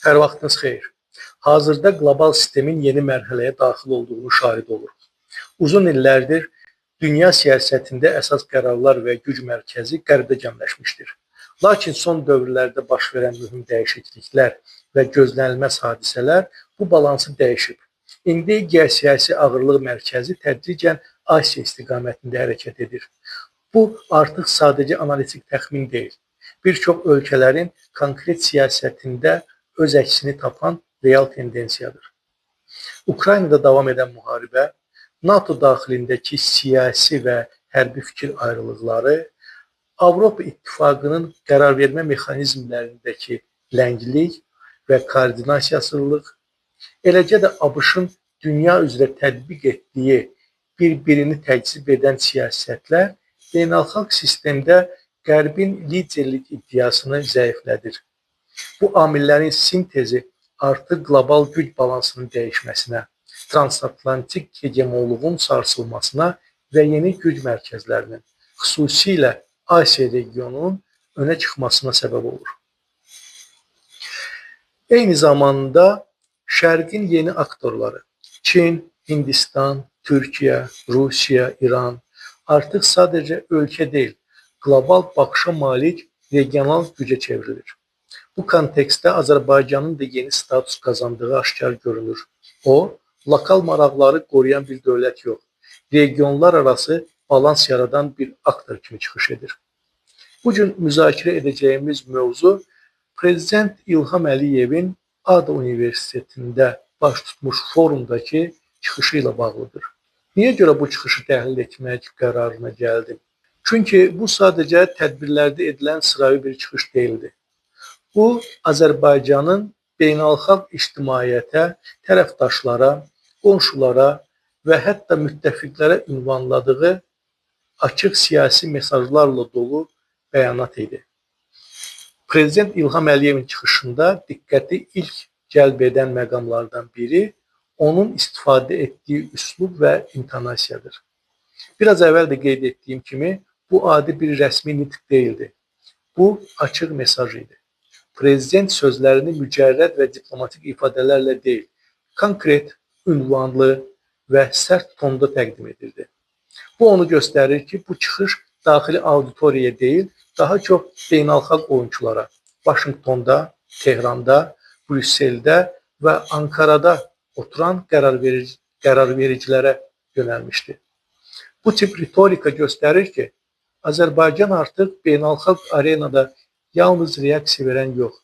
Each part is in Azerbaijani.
Hər vaxtınız xeyir. Hazırda qlobal sistemin yeni mərhələyə daxil olduğunu şahid oluruq. Uzun illərdir dünya siyasətində əsas qərarlar və güc mərkəzi qərbdə cəmləşmişdir. Lakin son dövrlərdə baş verən mühüm dəyişikliklər və gözlənilməz hadisələr bu balansı dəyişib. İndi geosiyasi ağırlıq mərkəzi tədricən Asiya istiqamətində hərəkət edir. Bu artıq sadəcə analitik təxmin deyil. Bir çox ölkələrin konkret siyasətində öz əksini tapan real tendensiyadır. Ukraynada davam edən müharibə, NATO daxilindəki siyasi və hərbi fikir ayrılıqları, Avropa İttifaqının qərar vermə mexanizmlərindəki lənglik və koordinasiyasızlıq, eləcə də ABŞ-ın dünya üzrə tətbiq etdiyi bir-birini təqsib edən siyasətlər beynəlxalq sistemdə Qərbin liderlik iddiasını zəiflədir. Bu amillərin sintezi artıq qlobal güc balansının dəyişməsinə, transatlantik hegemonluğun sarsılmasına və yeni güc mərkəzlərinin, xüsusilə Asiya regionunun önə çıxmasına səbəb olur. Eyni zamanda Şərqin yeni aktorları, Çin, Hindistan, Türkiyə, Rusiya, İran artıq sadəcə ölkə deyil, qlobal baxışa malik regional gücə çevrilir. Bu kontekstdə Azərbaycanın da yeni status qazandığı aşkar görünür. O, lokal maraqları qoruyan bir dövlət yox, regionlar arası balans yaradan bir aktor kimi çıxış edir. Bu gün müzakirə edəcəyimiz mövzu Prezident İlham Əliyevin ADA Universitetində baş tutmuş forumdakı çıxışı ilə bağlıdır. Niyə görə bu çıxışı təhlil etmək qərarına gəldim? Çünki bu sadəcə tədbirlərdə edilən sıravi bir çıxış deyildi. Bu, Azərbaycanın beynəlxalq ictimaiyyətə, tərəfdaşlara, qonşulara və hətta müttəfiqlərə ünvanladığı açıq siyasi mesajlarla dolu bəyanat idi. Prezident İlham Əliyevin çıxışında diqqəti ilk cəlb edən məqamlardan biri onun istifadə etdiyi üslub və intonasiyadır. Biraz əvvəl də qeyd etdiyim kimi, bu adi bir rəsmi nitq deyildi. Bu, açıq mesaj idi. Prezident sözlərini mücərrəd və diplomatik ifadələrlə deyil, konkret, ünvanlı və sərt tonda təqdim edirdi. Bu onu göstərir ki, bu çıxış daxili auditoriyaya deyil, daha çox beynəlxalq oyunçulara, Vaşinqtonda, Tehranda, Brüsseldə və Ankarada oturan qərar vericilərə yönəlmişdi. Bu tip ritorika göstərir ki, Azərbaycan artıq beynəlxalq arenada yalnız reaksiya verən yox,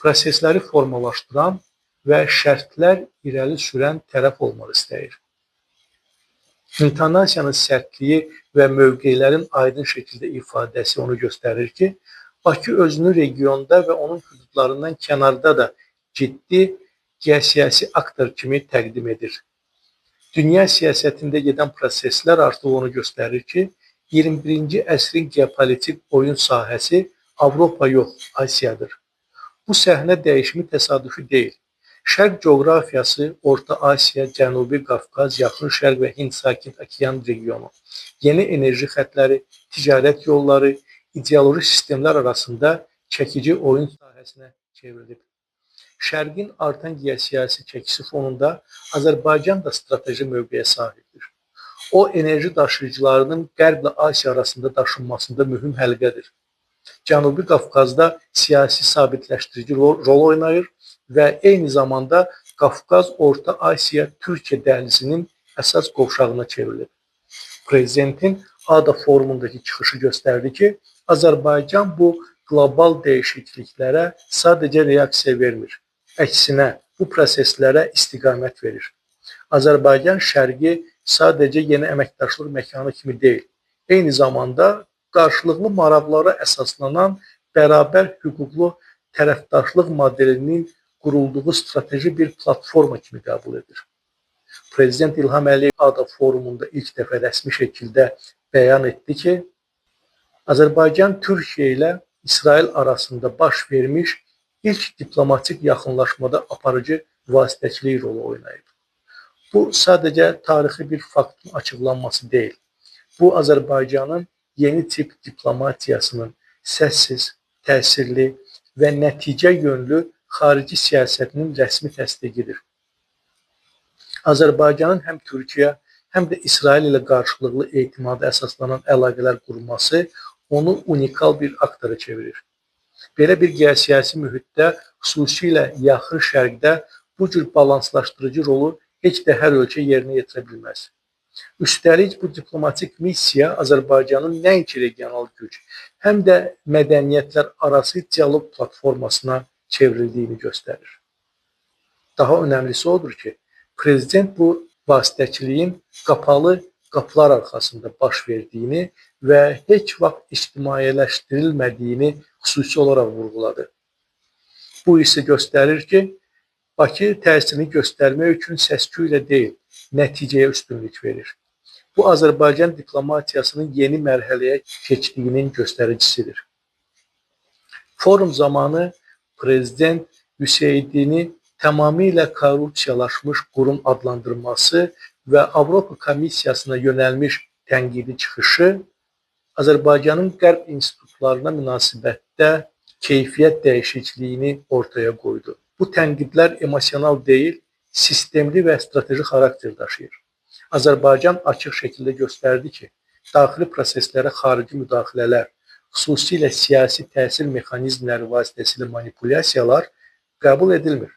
prosesləri formalaşdıran və şərtlər irəli sürən tərəf olmaq istəyir. İntonasiyanın sərtliyi və mövqelərin aydın şəkildə ifadəsi onu göstərir ki, Bakı özünü regionda və onun hüdudlarından kənarda da ciddi geosiyasi aktor kimi təqdim edir. Dünya siyasətində gedən proseslər artıq onu göstərir ki, 21-ci əsrin geopolitik oyun sahəsi Avropa yox, Asiyadır. Bu səhnə dəyişimi təsadüfi deyil. Şərq coğrafiyası, Orta Asiya, Cənubi Qafqaz, Yaxın Şərq və Hind Sakit Okean regionu, yeni enerji xətləri, ticarət yolları, ideoloji sistemlər arasında çəkici oyun sahəsinə çevrilib. Şərqin artan geosiyasi çəkisi fonunda Azərbaycan da strateji mövqeyə sahibdir. O, enerji daşıyıcılarının Qərblə Asiya arasında daşınmasında mühüm həlqədir. Cənubi Qafqazda siyasi sabitləşdirici rol oynayır və eyni zamanda Qafqaz, Orta Asiya, Türkiyə dəhlizinin əsas qovşağına çevrilir. Prezidentin ADA forumundakı çıxışı göstərdi ki, Azərbaycan bu qlobal dəyişikliklərə sadəcə reaksiya vermir. Əksinə, bu proseslərə istiqamət verir. Azərbaycan Şərqi sadəcə yeni əməkdaşlıq məkanı kimi deyil, eyni zamanda qarşılıqlı maraqlara əsaslanan bərabər hüquqlu tərəfdaşlıq modelinin qurulduğu strateji bir platforma kimi qəbul edir. Prezident İlham Əliyev ADA forumunda ilk dəfə rəsmi şəkildə bəyan etdi ki, Azərbaycan Türkiyə ilə İsrail arasında baş vermiş ilk diplomatik yaxınlaşmada aparıcı vasitəçilik rolu oynayıb. Bu sadəcə tarixi bir faktın açıqlanması deyil. Bu, Azərbaycanın yeni tip diplomatiyasının səssiz, təsirli və nəticə yönlü xarici siyasətinin rəsmi təsdiqidir. Azərbaycanın həm Türkiyə, həm də İsrail ilə qarşılıqlı etimada əsaslanan əlaqələr qurması onu unikal bir aktora çevirir. Belə bir geosiyasi mühitdə, xüsusilə yaxın şərqdə bu cür balanslaşdırıcı rolu heç də hər ölkə yerinə yetirə bilməz. Üstəlik, bu diplomatik missiya Azərbaycanın nəinki regional güc, həm də mədəniyyətlər arası dialoq platformasına çevrildiyini göstərir. Daha önəmlisi odur ki, prezident bu vasitəçiliyin qapalı qapılar arxasında baş verdiyini və heç vaxt ictimailəşdirilmədiyini xüsusi olaraq vurğuladı. Bu isə göstərir ki, Bakı təsirini göstərmək üçün səs-küy ilə deyil, nəticəyə üstünlük verir. Bu, Azərbaycan diplomatiyasının yeni mərhələyə keçdiyinin göstəricisidir. Forum zamanı prezident USAID-ni tamamilə korrupsiyalaşmış qurum adlandırması və Avropa Komissiyasına yönəlmiş tənqidi çıxışı Azərbaycanın qərb institutlarına münasibətdə keyfiyyət dəyişikliyini ortaya qoydu. Bu tənqidlər emosional deyil, sistemli və strateji xarakter daşıyır. Azərbaycan açıq şəkildə göstərdi ki, daxili proseslərə xarici müdaxilələr, xüsusilə siyasi təsir mexanizmləri vasitəsilə manipulyasiyalar qəbul edilmir.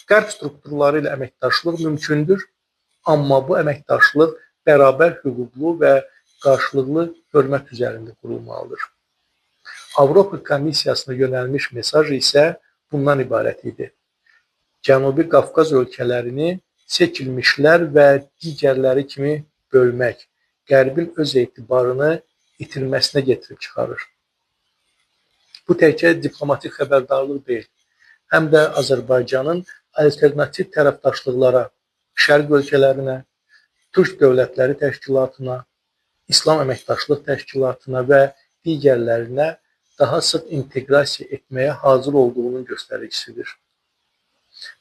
Qərb strukturları ilə əməkdaşlıq mümkündür, amma bu əməkdaşlıq bərabər hüquqlu və qarşılıqlı hörmət üzərində qurulmalıdır. Avropa Komissiyasına yönəlmiş mesaj isə bundan ibarət idi. Cənubi Qafqaz ölkələrini seçilmişlər və digərləri kimi bölmək, Qərbin öz etibarını itirməsinə gətirib çıxarır. Bu təkcə diplomatik xəbərdarlıq deyil, həm də Azərbaycanın alternativ tərəfdaşlıqlara, Şərq ölkələrinə, Türk Dövlətləri Təşkilatına, İslam Əməkdaşlıq Təşkilatına və digərlərinə daha sıx inteqrasiya etməyə hazır olduğunun göstəricisidir.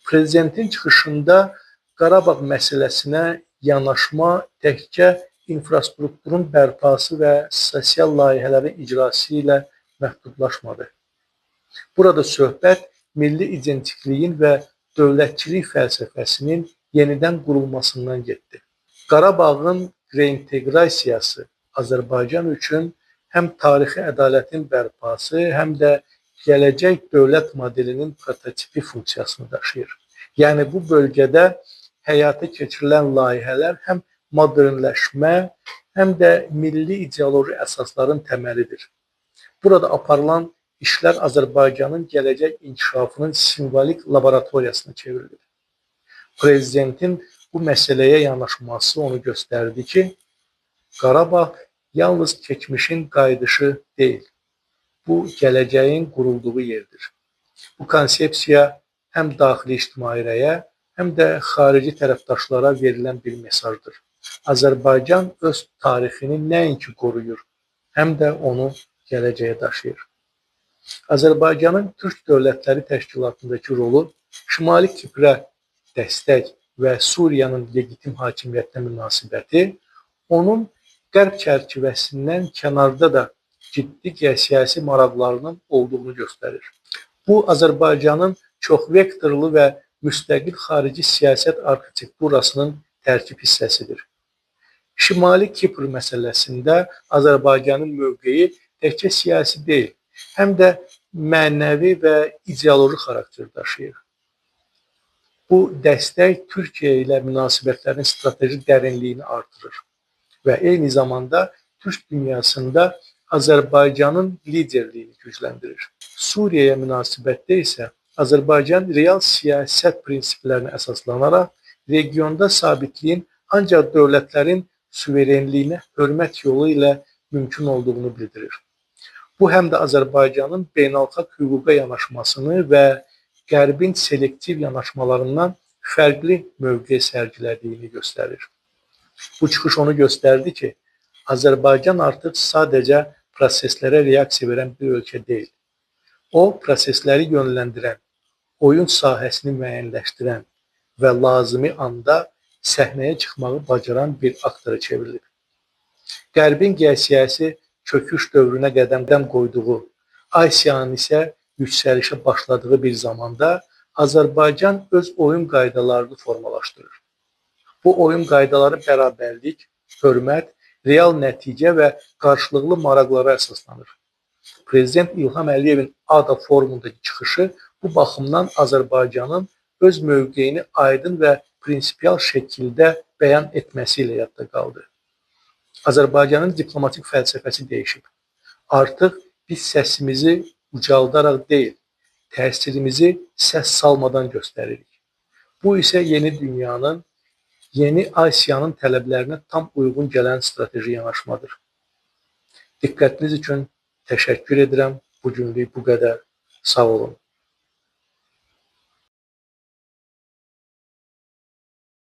Prezidentin çıxışında Qarabağ məsələsinə yanaşma təkcə infrastrukturun bərpası və sosial layihələrin icrası ilə məhdudlaşmadı. Burada söhbət milli identikliyin və dövlətçilik fəlsəfəsinin yenidən qurulmasından getdi. Qarabağın reinteqrasiyası Azərbaycan üçün həm tarixi ədalətin bərpası, həm də gələcək dövlət modelinin prototipi funksiyasını daşıyır. Yəni, bu bölgədə həyata keçirilən layihələr həm modernləşmə, həm də milli ideoloji əsasların təməlidir. Burada aparılan işlər Azərbaycanın gələcək inkişafının simvolik laboratoriyasına çevrilir. Prezidentin bu məsələyə yanaşması onu göstərdi ki, Qarabağ yalnız keçmişin qayıdışı deyil, bu gələcəyin qurulduğu yerdir. Bu konsepsiya həm daxili ictimai rəyə, həm də xarici tərəfdaşlara verilən bir mesajdır. Azərbaycan öz tarixini nəinki qoruyur, həm də onu gələcəyə daşıyır. Azərbaycanın Türk Dövlətləri Təşkilatındakı rolu, Şimali Kiprə dəstək və Suriyanın legitim hakimiyyətinə münasibəti onun Qərb çərçivəsindən kənarda da ciddi geosiyasi maraqlarının olduğunu göstərir. Bu, Azərbaycanın çoxvektorlu və müstəqil xarici siyasət arxitekturasının tərkib hissəsidir. Şimali Kipr məsələsində Azərbaycanın mövqeyi təkcə siyasi deyil, həm də mənəvi və ideoloji xarakter daşıyır. Bu dəstək Türkiyə ilə münasibətlərin strateji dərinliyini artırır və eyni zamanda Türk dünyasında Azərbaycanın liderliyini gücləndirir. Suriyaya münasibətdə isə Azərbaycan real siyasət prinsiplərinə əsaslanaraq regionda sabitliyin ancaq dövlətlərin suverenliyinə hörmət yolu ilə mümkün olduğunu bildirir. Bu, həm də Azərbaycanın beynəlxalq hüquqa yanaşmasını və Qərbin selektiv yanaşmalarından fərqli mövqe sərgilədiyini göstərir. Bu çıxış onu göstərdi ki, Azərbaycan artıq sadəcə proseslərə reaksiya verən bir ölkə deyil. O, prosesləri yönləndirən, oyun sahəsini müəyyənləşdirən və lazımi anda səhnəyə çıxmağı bacaran bir aktora çevrilir. Qərbin geosiyasi çöküş dövrünə qədəm qoyduğu, Asiyanın isə yüksəlişə başladığı bir zamanda Azərbaycan öz oyun qaydalarını formalaşdırır. Bu oyun qaydaları bərabərlik, hörmət, real nəticə və qarşılıqlı maraqlara əsaslanır. Prezident İlham Əliyevin ADA forumundakı çıxışı bu baxımdan Azərbaycanın öz mövqeyini aydın və prinsipial şəkildə bəyan etməsi ilə yadda qaldı. Azərbaycanın diplomatik fəlsəfəsi dəyişib. Artıq biz səsimizi ucaldaraq deyil, təsirimizi səs salmadan göstəririk. Bu isə yeni dünyanın, yeni Asiyanın tələblərinə tam uyğun gələn strateji yanaşmadır. Diqqətiniz üçün təşəkkür edirəm. Bugünlük bu qədər. Sağ olun.